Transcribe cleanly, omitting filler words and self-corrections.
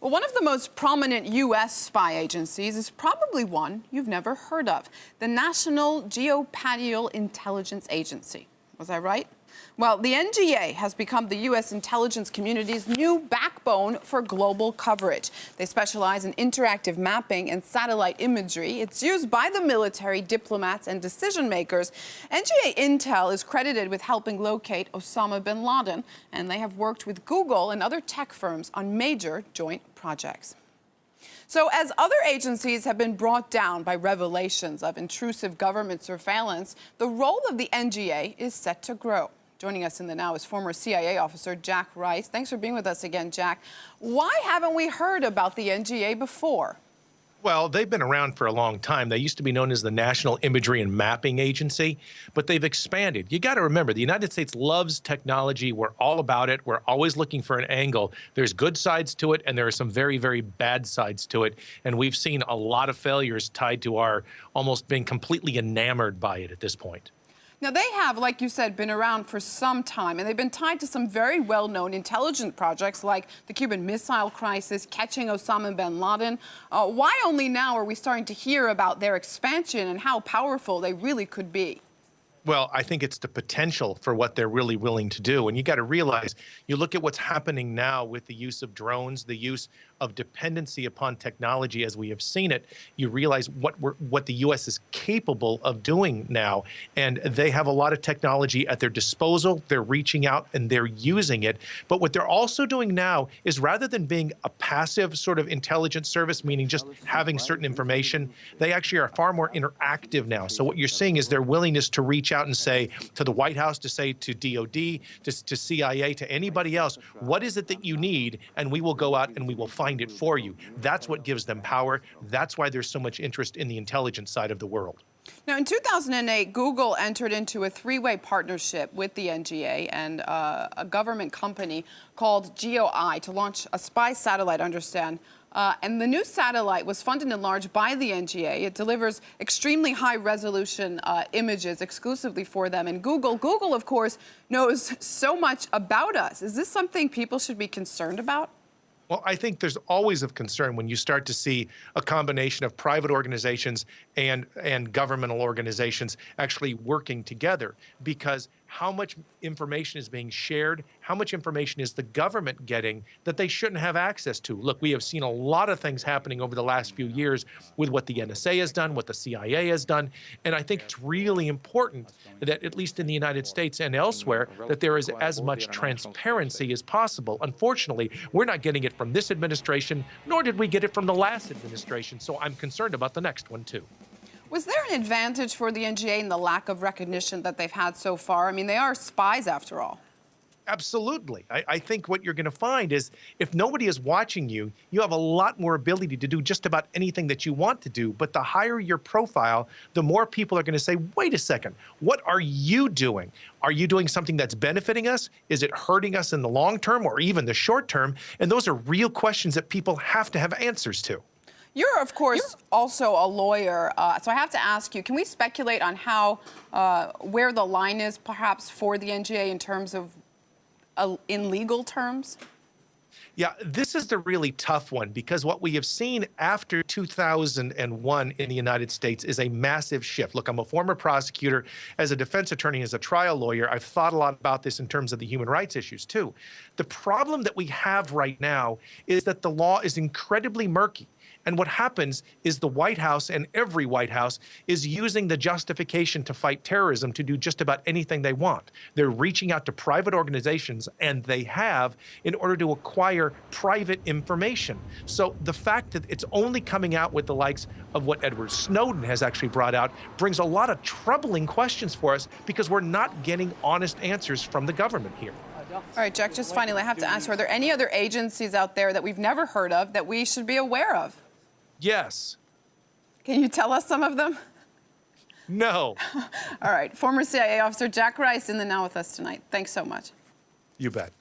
Well, one of the most prominent U.S. spy agencies is probably one you've never heard of, the National Geospatial Intelligence Agency. Was I right? Well, the NGA has become the U.S. intelligence community's new backbone for global coverage. They specialize in interactive mapping and satellite imagery. It's used by the military, diplomats, and decision makers. NGA Intel is credited with helping locate Osama bin Laden, and they have worked with Google and other tech firms on major joint projects. So as other agencies have been brought down by revelations of intrusive government surveillance, the role of the NGA is set to grow. Joining us in the now is former CIA officer Jack Rice. Thanks for being with us again, Jack. Why haven't we heard about the NGA before? Well, they've been around for a long time. They used to be known as the National Imagery and Mapping Agency, but they've expanded. You got to remember, the United States loves technology. We're all about it. We're always looking for an angle. There's good sides to it, and there are some very, very bad sides to it. And we've seen a lot of failures tied to our almost being completely enamored by it at this point. Now, they have, like you said, been around for some time, and they've been tied to some very well-known intelligence projects like the Cuban Missile Crisis, catching Osama bin Laden. Why only now are we starting to hear about their expansion and how powerful they really could be? Well, I think it's the potential for what they're really willing to do. And you got to realize, you look at what's happening now with the use of drones, the use of dependency upon technology as we have seen it, you realize what the U.S. is capable of doing now. And they have a lot of technology at their disposal. They're reaching out and they're using it. But what they're also doing now is, rather than being a passive sort of intelligence service, meaning just having certain information, they actually are far more interactive now. So what you're seeing is their willingness to reach out and say to the White House, to say to DOD, to CIA, to anybody else, what is it that you need? And we will go out and we will find it for you. That's what gives them power. That's why there's so much interest in the intelligence side of the world. Now, in 2008, Google entered into a three-way partnership with the NGA and a government company called GeoEye to launch a spy satellite, understand. And the new satellite was funded in large by the NGA. It delivers extremely high-resolution images exclusively for them. And Google, of course, knows so much about us. Is this something people should be concerned about? Well, I think there's always of concern when you start to see a combination of private organizations and governmental organizations actually working together, because how much information is being shared, how much information is the government getting that they shouldn't have access to? Look, we have seen a lot of things happening over the last few years with what the NSA has done, what the CIA has done, and I think it's really important that, at least in the United States and elsewhere, that there is as much transparency as possible. Unfortunately, we're not getting it from this administration, nor did we get it from the last administration, so I'm concerned about the next one, too. Was there an advantage for the NGA in the lack of recognition that they've had so far? I mean, they are spies, after all. Absolutely. I think what you're going to find is, if nobody is watching you, you have a lot more ability to do just about anything that you want to do. But the higher your profile, the more people are going to say, wait a second, what are you doing? Are you doing something that's benefiting us? Is it hurting us in the long term or even the short term? And those are real questions that people have to have answers to. You're, of course, also a lawyer, so I have to ask you, can we speculate on how, where the line is, perhaps, for the NGA in terms of, in legal terms? Yeah, this is the really tough one, because what we have seen after 2001 in the United States is a massive shift. Look, I'm a former prosecutor. As a defense attorney, as a trial lawyer, I've thought a lot about this in terms of the human rights issues, too. The problem that we have right now is that the law is incredibly murky. And what happens is the White House, and every White House, is using the justification to fight terrorism to do just about anything they want. They're reaching out to private organizations, and they have, in order to acquire private information. So the fact that it's only coming out with the likes of what Edward Snowden has actually brought out brings a lot of troubling questions for us, because we're not getting honest answers from the government here. All right, Jack, just finally, I have to ask you, are there any other agencies out there that we've never heard of that we should be aware of? Yes. Can you tell us some of them? No. All right. Former CIA officer Jack Rice in the Now with us tonight. Thanks so much. You bet.